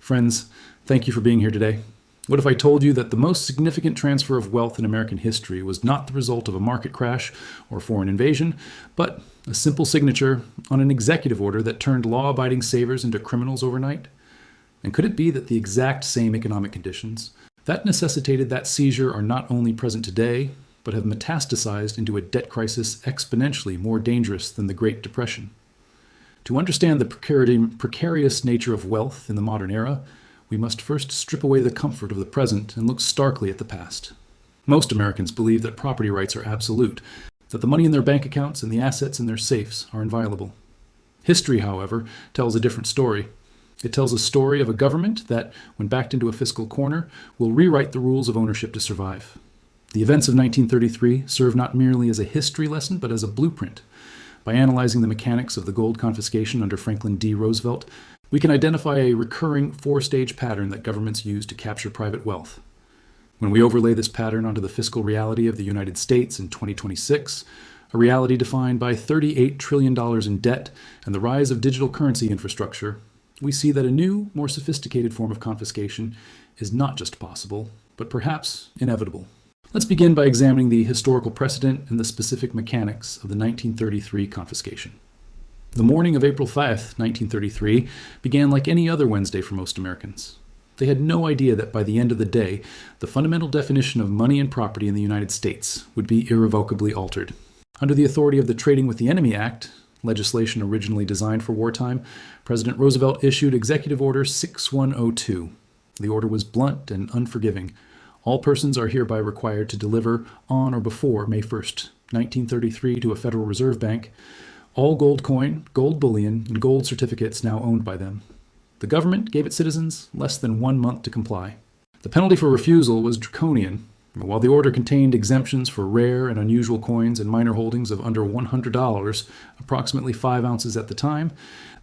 Friends, thank you for being here today. What if I told you that the most significant transfer of wealth in American history was not the result of a market crash or foreign invasion, but a simple signature on an executive order that turned law-abiding savers into criminals overnight? And could it be that the exact same economic conditions that necessitated that seizure are not only present today, but have metastasized into a debt crisis exponentially more dangerous than the Great Depression? To understand the precarious nature of wealth in the modern era, we must first strip away the comfort of the present and look starkly at the past. Most Americans believe that property rights are absolute, that the money in their bank accounts and the assets in their safes are inviolable. History, however, tells a different story. It tells a story of a government that, when backed into a fiscal corner, will rewrite the rules of ownership to survive. The events of 1933 serve not merely as a history lesson, but as a blueprint. By analyzing the mechanics of the gold confiscation under Franklin D. Roosevelt, we can identify a recurring four-stage pattern that governments use to capture private wealth. When we overlay this pattern onto the fiscal reality of the United States in 2026, a reality defined by $38 trillion in debt and the rise of digital currency infrastructure, we see that a new, more sophisticated form of confiscation is not just possible, but perhaps inevitable. Let's begin by examining the historical precedent and the specific mechanics of the 1933 confiscation. The morning of April 5th, 1933, began like any other Wednesday for most Americans. They had no idea that by the end of the day, the fundamental definition of money and property in the United States would be irrevocably altered. Under the authority of the Trading with the Enemy Act, legislation originally designed for wartime, President Roosevelt issued Executive Order 6102. The order was blunt and unforgiving. All persons are hereby required to deliver on or before May 1st, 1933 to a Federal Reserve Bank all gold coin, gold bullion, and gold certificates now owned by them. The government gave its citizens less than 1 month to comply. The penalty for refusal was draconian. While the order contained exemptions for rare and unusual coins and minor holdings of under $100, approximately 5 ounces at the time,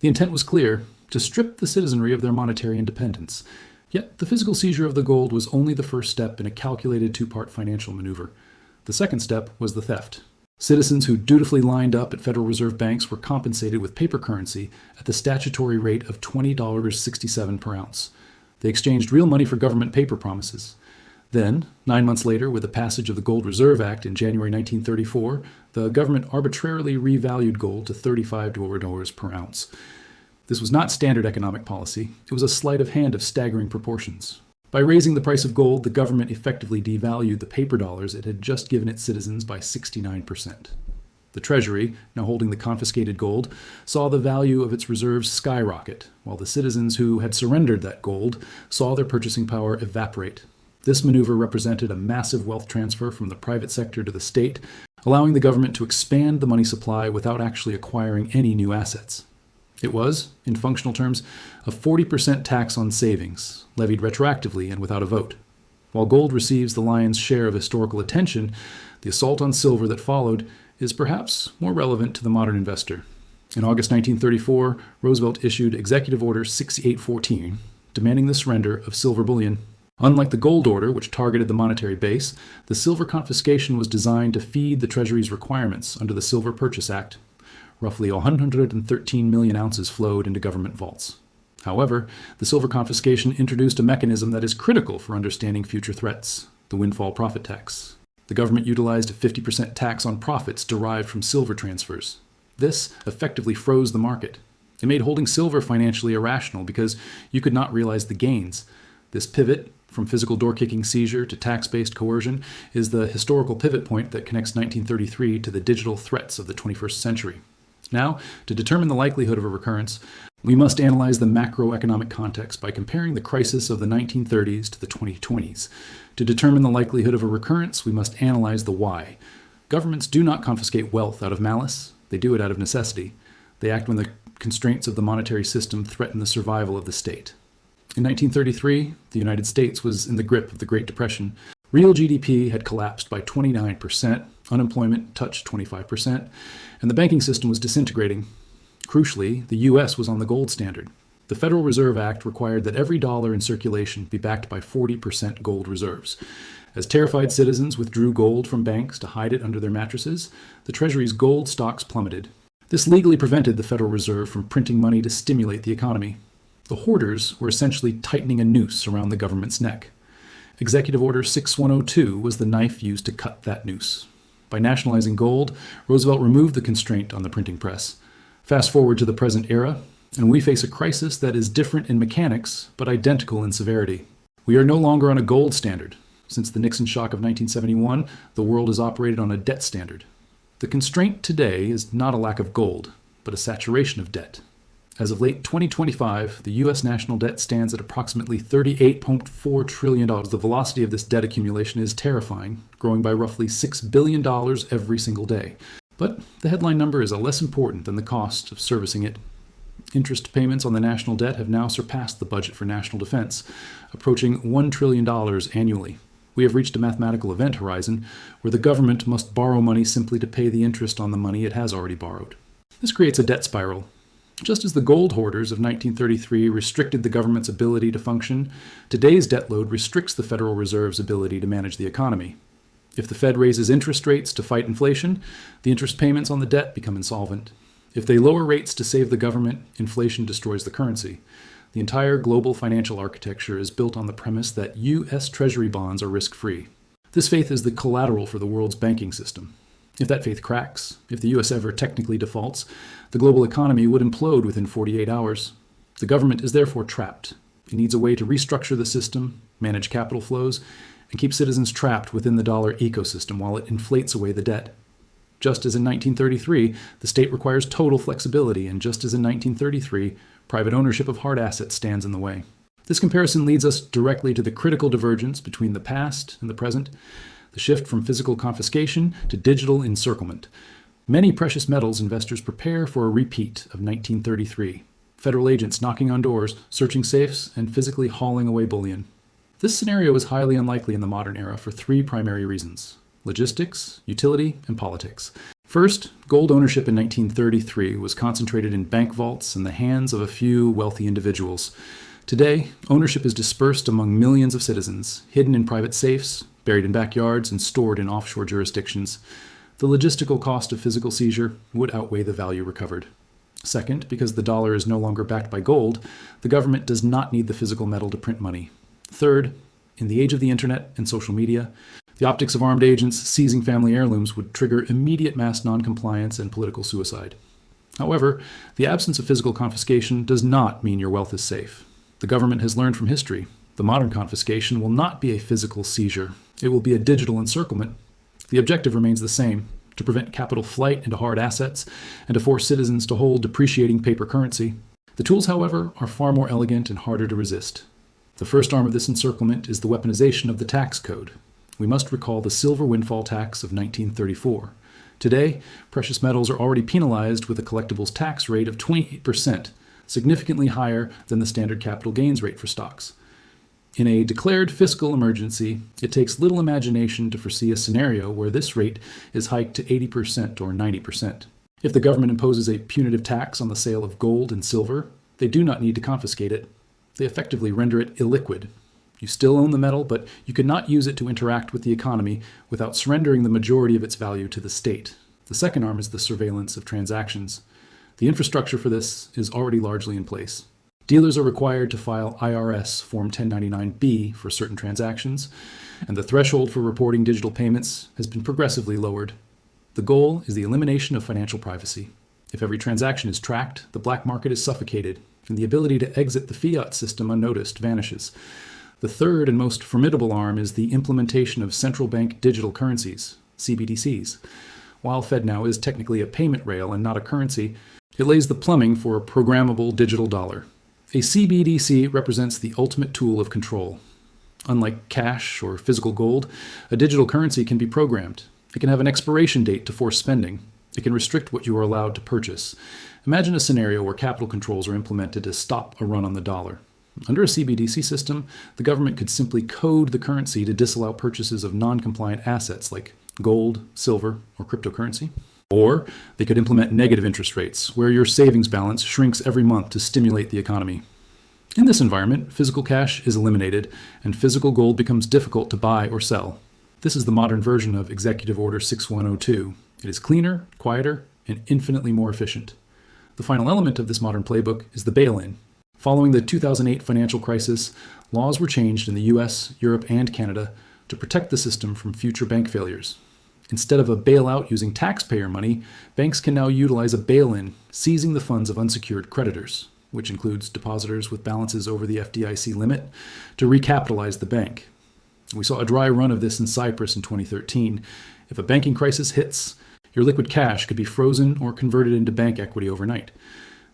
the intent was clear: to strip the citizenry of their monetary independence. Yet the physical seizure of the gold was only the first step in a calculated two-part financial maneuver. The second step was the theft. Citizens who dutifully lined up at Federal Reserve banks were compensated with paper currency at the statutory rate of $20.67 per ounce. They exchanged real money for government paper promises. Then, 9 months later, with the passage of the Gold Reserve Act in January 1934, the government arbitrarily revalued gold to $35 per ounce. This was not standard economic policy. It was a sleight of hand of staggering proportions. By raising the price of gold, the government effectively devalued the paper dollars it had just given its citizens by 69%. The Treasury, now holding the confiscated gold, saw the value of its reserves skyrocket, while the citizens who had surrendered that gold saw their purchasing power evaporate. This maneuver represented a massive wealth transfer from the private sector to the state, allowing the government to expand the money supply without actually acquiring any new assets. It was, in functional terms, a 40% tax on savings, levied retroactively and without a vote. While gold receives the lion's share of historical attention, the assault on silver that followed is perhaps more relevant to the modern investor. In August 1934, Roosevelt issued Executive Order 6814, demanding the surrender of silver bullion. Unlike the gold order, which targeted the monetary base, the silver confiscation was designed to feed the Treasury's requirements under the Silver Purchase Act. Roughly 113 million ounces flowed into government vaults. However, the silver confiscation introduced a mechanism that is critical for understanding future threats: the windfall profit tax. The government utilized a 50% tax on profits derived from silver transfers. This effectively froze the market. It made holding silver financially irrational because you could not realize the gains. This pivot, from physical door-kicking seizure to tax-based coercion, is the historical pivot point that connects 1933 to the digital threats of the 21st century. Now, to determine the likelihood of a recurrence, we must analyze the macroeconomic context by comparing the crisis of the 1930s to the 2020s. To determine the likelihood of a recurrence, we must analyze the why. Governments do not confiscate wealth out of malice. They do it out of necessity. They act when the constraints of the monetary system threaten the survival of the state. In 1933, the United States was in the grip of the Great Depression. Real GDP had collapsed by 29%, unemployment touched 25%, and the banking system was disintegrating. Crucially, the U.S. was on the gold standard. The Federal Reserve Act required that every dollar in circulation be backed by 40% gold reserves. As terrified citizens withdrew gold from banks to hide it under their mattresses, the Treasury's gold stocks plummeted. This legally prevented the Federal Reserve from printing money to stimulate the economy. The hoarders were essentially tightening a noose around the government's neck. Executive Order 6102 was the knife used to cut that noose. By nationalizing gold, Roosevelt removed the constraint on the printing press. Fast forward to the present era, and we face a crisis that is different in mechanics, but identical in severity. We are no longer on a gold standard. Since the Nixon shock of 1971, the world has operated on a debt standard. The constraint today is not a lack of gold, but a saturation of debt. As of late 2025, the U.S. national debt stands at approximately $38.4 trillion. The velocity of this debt accumulation is terrifying, growing by roughly $6 billion every single day. But the headline number is less important than the cost of servicing it. Interest payments on the national debt have now surpassed the budget for national defense, approaching $1 trillion annually. We have reached a mathematical event horizon where the government must borrow money simply to pay the interest on the money it has already borrowed. This creates a debt spiral. Just as the gold hoarders of 1933 restricted the government's ability to function, today's debt load restricts the Federal Reserve's ability to manage the economy. If the Fed raises interest rates to fight inflation, the interest payments on the debt become insolvent. If they lower rates to save the government, inflation destroys the currency. The entire global financial architecture is built on the premise that U.S. Treasury bonds are risk-free. This faith is the collateral for the world's banking system. If that faith cracks, if the U.S. ever technically defaults, the global economy would implode within 48 hours. The government is therefore trapped. It needs a way to restructure the system, manage capital flows, and keep citizens trapped within the dollar ecosystem while it inflates away the debt. Just as in 1933, the state requires total flexibility, and just as in 1933, private ownership of hard assets stands in the way. This comparison leads us directly to the critical divergence between the past and the present, the shift from physical confiscation to digital encirclement. Many precious metals investors prepare for a repeat of 1933. Federal agents knocking on doors, searching safes, and physically hauling away bullion. This scenario is highly unlikely in the modern era for three primary reasons: logistics, utility, and politics. First, gold ownership in 1933 was concentrated in bank vaults in the hands of a few wealthy individuals. Today, ownership is dispersed among millions of citizens, hidden in private safes, buried in backyards, and stored in offshore jurisdictions. The logistical cost of physical seizure would outweigh the value recovered. Second, because the dollar is no longer backed by gold, the government does not need the physical metal to print money. Third, in the age of the internet and social media, the optics of armed agents seizing family heirlooms would trigger immediate mass noncompliance and political suicide. However, the absence of physical confiscation does not mean your wealth is safe. The government has learned from history. The modern confiscation will not be a physical seizure. It will be a digital encirclement. The objective remains the same: to prevent capital flight into hard assets and to force citizens to hold depreciating paper currency. The tools, however, are far more elegant and harder to resist. The first arm of this encirclement is the weaponization of the tax code. We must recall the silver windfall tax of 1934. Today, precious metals are already penalized with a collectibles tax rate of 28%, significantly higher than the standard capital gains rate for stocks. In a declared fiscal emergency, it takes little imagination to foresee a scenario where this rate is hiked to 80% or 90%. If the government imposes a punitive tax on the sale of gold and silver, they do not need to confiscate it. They effectively render it illiquid. You still own the metal, but you cannot use it to interact with the economy without surrendering the majority of its value to the state. The second arm is the surveillance of transactions. The infrastructure for this is already largely in place. Dealers are required to file IRS Form 1099-B for certain transactions, and the threshold for reporting digital payments has been progressively lowered. The goal is the elimination of financial privacy. If every transaction is tracked, the black market is suffocated, and the ability to exit the fiat system unnoticed vanishes. The third and most formidable arm is the implementation of central bank digital currencies, CBDCs. While FedNow is technically a payment rail and not a currency, it lays the plumbing for a programmable digital dollar. A CBDC represents the ultimate tool of control. Unlike cash or physical gold, a digital currency can be programmed. It can have an expiration date to force spending. It can restrict what you are allowed to purchase. Imagine a scenario where capital controls are implemented to stop a run on the dollar. Under a CBDC system, the government could simply code the currency to disallow purchases of non-compliant assets like gold, silver, or cryptocurrency. Or they could implement negative interest rates, where your savings balance shrinks every month to stimulate the economy. In this environment, physical cash is eliminated, and physical gold becomes difficult to buy or sell. This is the modern version of Executive Order 6102. It is cleaner, quieter, and infinitely more efficient. The final element of this modern playbook is the bail-in. Following the 2008 financial crisis, laws were changed in the US, Europe, and Canada to protect the system from future bank failures. Instead of a bailout using taxpayer money, banks can now utilize a bail-in, seizing the funds of unsecured creditors, which includes depositors with balances over the FDIC limit, to recapitalize the bank. We saw a dry run of this in Cyprus in 2013. If a banking crisis hits, your liquid cash could be frozen or converted into bank equity overnight.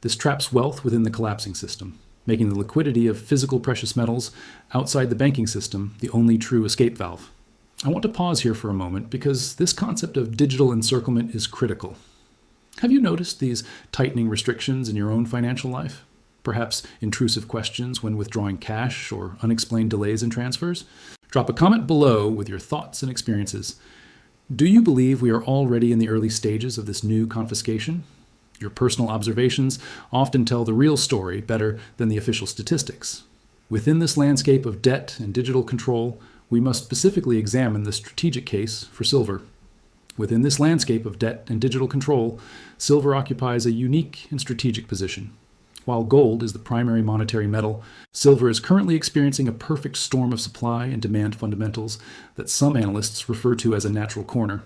This traps wealth within the collapsing system, making the liquidity of physical precious metals outside the banking system the only true escape valve. I want to pause here for a moment because this concept of digital encirclement is critical. Have you noticed these tightening restrictions in your own financial life? Perhaps intrusive questions when withdrawing cash or unexplained delays in transfers? Drop a comment below with your thoughts and experiences. Do you believe we are already in the early stages of this new confiscation? Your personal observations often tell the real story better than the official statistics. Within this landscape of debt and digital control, we must specifically examine the strategic case for silver. Within this landscape of debt and digital control, silver occupies a unique and strategic position. While gold is the primary monetary metal, silver is currently experiencing a perfect storm of supply and demand fundamentals that some analysts refer to as a natural corner.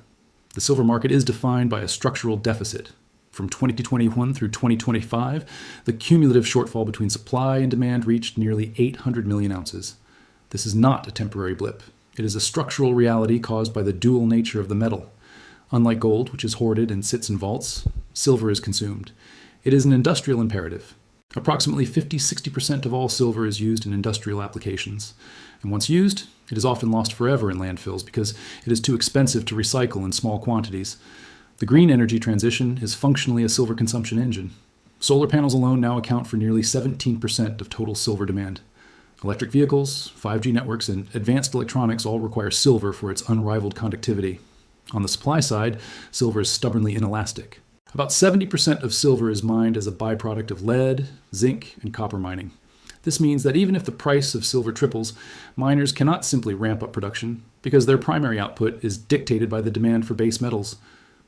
The silver market is defined by a structural deficit. From 2021 through 2025, the cumulative shortfall between supply and demand reached nearly 800 million ounces. This is not a temporary blip. It is a structural reality caused by the dual nature of the metal. Unlike gold, which is hoarded and sits in vaults, silver is consumed. It is an industrial imperative. Approximately 50-60% of all silver is used in industrial applications. And once used, it is often lost forever in landfills because it is too expensive to recycle in small quantities. The green energy transition is functionally a silver consumption engine. Solar panels alone now account for nearly 17% of total silver demand. Electric vehicles, 5G networks, and advanced electronics all require silver for its unrivaled conductivity. On the supply side, silver is stubbornly inelastic. About 70% of silver is mined as a byproduct of lead, zinc, and copper mining. This means that even if the price of silver triples, miners cannot simply ramp up production because their primary output is dictated by the demand for base metals.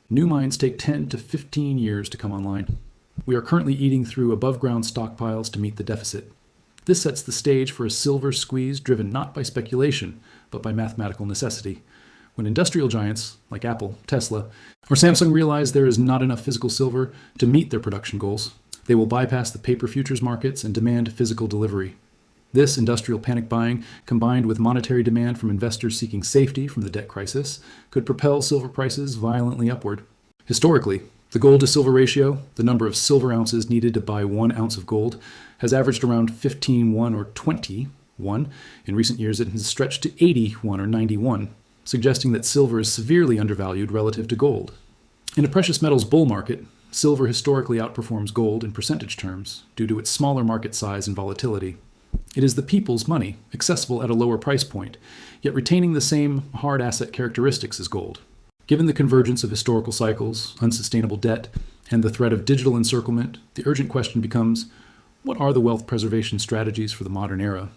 New mines take 10 to 15 years to come online. We are currently eating through above-ground stockpiles to meet the deficit. This sets the stage for a silver squeeze driven not by speculation, but by mathematical necessity. When industrial giants like Apple, Tesla, or Samsung realize there is not enough physical silver to meet their production goals, they will bypass the paper futures markets and demand physical delivery. This industrial panic buying, combined with monetary demand from investors seeking safety from the debt crisis, could propel silver prices violently upward. Historically, the gold to silver ratio, the number of silver ounces needed to buy 1 ounce of gold, has averaged around 15:1 or 20:1. In recent years, it has stretched to 81 or 91. Suggesting that silver is severely undervalued relative to gold. In a precious metals bull market, silver historically outperforms gold in percentage terms due to its smaller market size and volatility. It is the people's money, accessible at a lower price point, yet retaining the same hard asset characteristics as gold. Given the convergence of historical cycles, unsustainable debt, and the threat of digital encirclement, the urgent question becomes, what are the wealth preservation strategies for the modern era?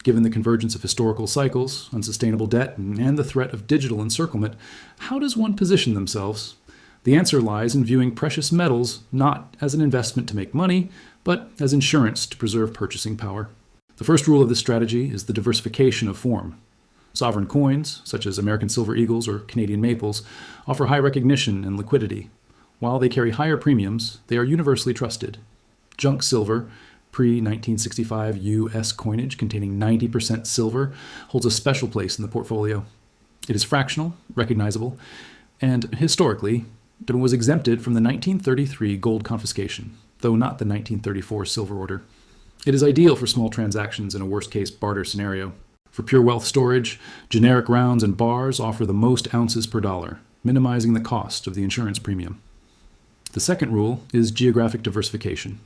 Given the convergence of historical cycles, unsustainable debt, and the threat of digital encirclement, how does one position themselves? The answer lies in viewing precious metals not as an investment to make money, but as insurance to preserve purchasing power. The first rule of this strategy is the diversification of form. Sovereign coins, such as American silver eagles or Canadian maples, offer high recognition and liquidity. While they carry higher premiums, they are universally trusted. Junk silver, pre-1965 U.S. coinage containing 90% silver, holds a special place in the portfolio. It is fractional, recognizable, and historically, it was exempted from the 1933 gold confiscation, though not the 1934 silver order. It is ideal for small transactions in a worst-case barter scenario. For pure wealth storage, generic rounds and bars offer the most ounces per dollar, minimizing the cost of the insurance premium. The second rule is geographic diversification.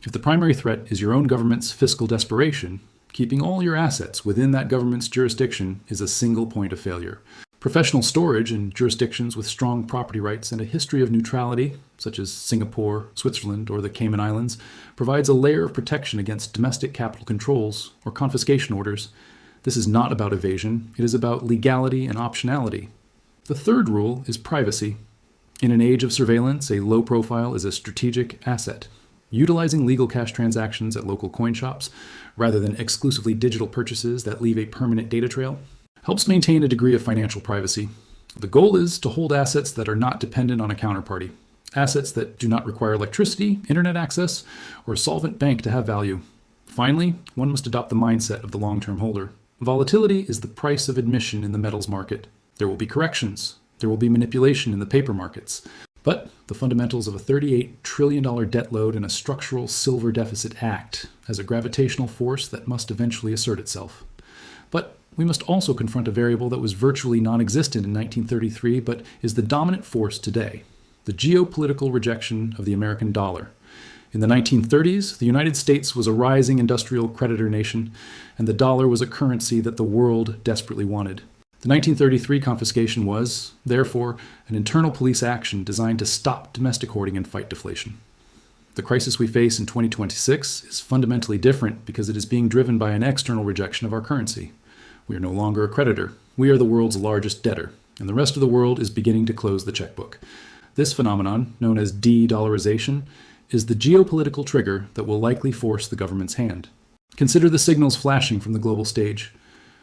If the primary threat is your own government's fiscal desperation, keeping all your assets within that government's jurisdiction is a single point of failure. Professional storage in jurisdictions with strong property rights and a history of neutrality, such as Singapore, Switzerland, or the Cayman Islands, provides a layer of protection against domestic capital controls or confiscation orders. This is not about evasion, it is about legality and optionality. The third rule is privacy. In an age of surveillance, a low profile is a strategic asset. Utilizing legal cash transactions at local coin shops, rather than exclusively digital purchases that leave a permanent data trail, helps maintain a degree of financial privacy. The goal is to hold assets that are not dependent on a counterparty, assets that do not require electricity, internet access, or a solvent bank to have value. Finally, one must adopt the mindset of the long-term holder. Volatility is the price of admission in the metals market. There will be corrections. There will be manipulation in the paper markets. But the fundamentals of a $38 trillion debt load and a structural silver deficit act as a gravitational force that must eventually assert itself. But we must also confront a variable that was virtually non-existent in 1933 but is the dominant force today: the geopolitical rejection of the American dollar. In the 1930s, the United States was a rising industrial creditor nation, and the dollar was a currency that the world desperately wanted. The 1933 confiscation was, therefore, an internal police action designed to stop domestic hoarding and fight deflation. The crisis we face in 2026 is fundamentally different because it is being driven by an external rejection of our currency. We are no longer a creditor. We are the world's largest debtor, and the rest of the world is beginning to close the checkbook. This phenomenon, known as de-dollarization, is the geopolitical trigger that will likely force the government's hand. Consider the signals flashing from the global stage.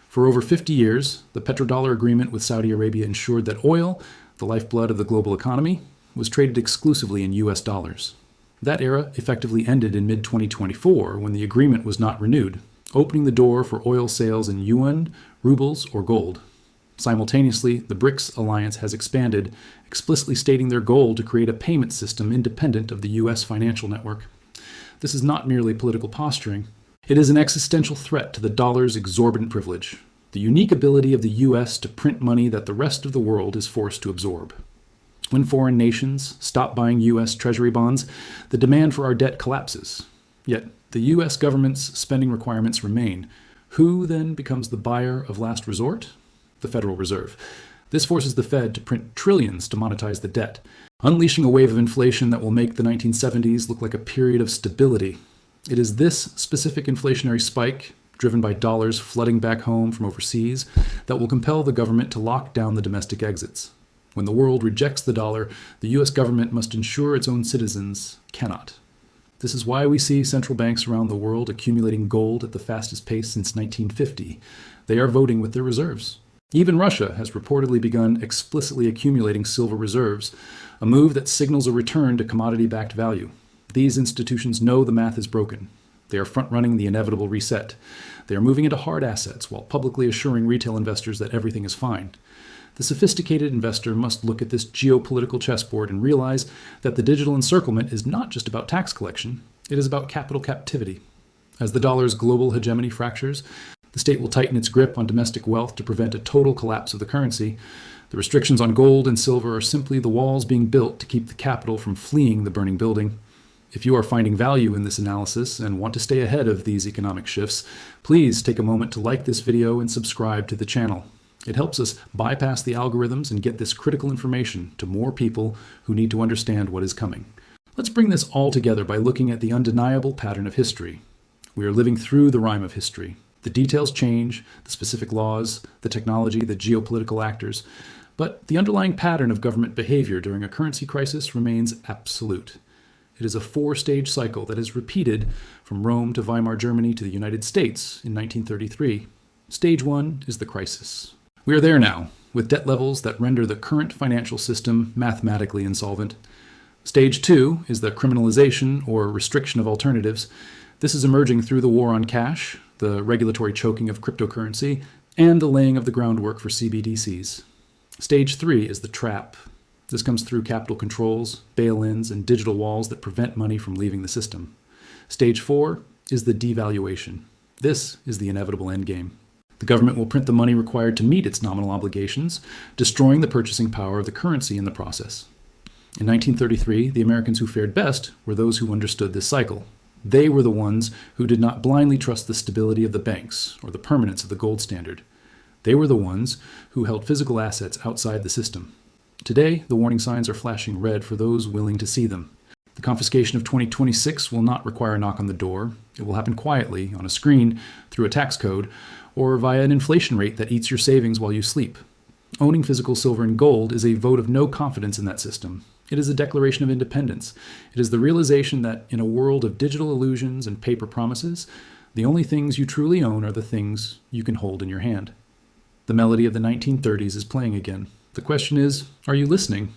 For over 50 years, the petrodollar agreement with Saudi Arabia ensured that oil, the lifeblood of the global economy, was traded exclusively in US dollars. That era effectively ended in mid-2024 when the agreement was not renewed, opening the door for oil sales in yuan, rubles, or gold. Simultaneously, the BRICS alliance has expanded, explicitly stating their goal to create a payment system independent of the US financial network. This is not merely political posturing. It is an existential threat to the dollar's exorbitant privilege, the unique ability of the US to print money that the rest of the world is forced to absorb. When foreign nations stop buying US Treasury bonds, the demand for our debt collapses. Yet, the US government's spending requirements remain. Who then becomes the buyer of last resort? The Federal Reserve. This forces the Fed to print trillions to monetize the debt, unleashing a wave of inflation that will make the 1970s look like a period of stability. It is this specific inflationary spike, driven by dollars flooding back home from overseas, that will compel the government to lock down the domestic exits. When the world rejects the dollar, the US government must ensure its own citizens cannot. This is why we see central banks around the world accumulating gold at the fastest pace since 1950. They are voting with their reserves. Even Russia has reportedly begun explicitly accumulating silver reserves, a move that signals a return to commodity-backed value. These institutions know the math is broken. They are front-running the inevitable reset. They are moving into hard assets while publicly assuring retail investors that everything is fine. The sophisticated investor must look at this geopolitical chessboard and realize that the digital encirclement is not just about tax collection, it is about capital captivity. As the dollar's global hegemony fractures, the state will tighten its grip on domestic wealth to prevent a total collapse of the currency. The restrictions on gold and silver are simply the walls being built to keep the capital from fleeing the burning building. If you are finding value in this analysis and want to stay ahead of these economic shifts, please take a moment to like this video and subscribe to the channel. It helps us bypass the algorithms and get this critical information to more people who need to understand what is coming. Let's bring this all together by looking at the undeniable pattern of history. We are living through the rhyme of history. The details change, the specific laws, the technology, the geopolitical actors, but the underlying pattern of government behavior during a currency crisis remains absolute. It is a four-stage cycle that is repeated from Rome to Weimar Germany to the United States in 1933. Stage one is the crisis. We are there now, with debt levels that render the current financial system mathematically insolvent. Stage two is the criminalization or restriction of alternatives. This is emerging through the war on cash, the regulatory choking of cryptocurrency, and the laying of the groundwork for CBDCs. Stage three is the trap. This comes through capital controls, bail-ins, and digital walls that prevent money from leaving the system. Stage four is the devaluation. This is the inevitable endgame. The government will print the money required to meet its nominal obligations, destroying the purchasing power of the currency in the process. In 1933, the Americans who fared best were those who understood this cycle. They were the ones who did not blindly trust the stability of the banks or the permanence of the gold standard. They were the ones who held physical assets outside the system. Today, the warning signs are flashing red for those willing to see them. The confiscation of 2026 will not require a knock on the door. It will happen quietly, on a screen, through a tax code, or via an inflation rate that eats your savings while you sleep. Owning physical silver and gold is a vote of no confidence in that system. It is a declaration of independence. It is the realization that in a world of digital illusions and paper promises, the only things you truly own are the things you can hold in your hand. The melody of the 1930s is playing again. The question is, are you listening?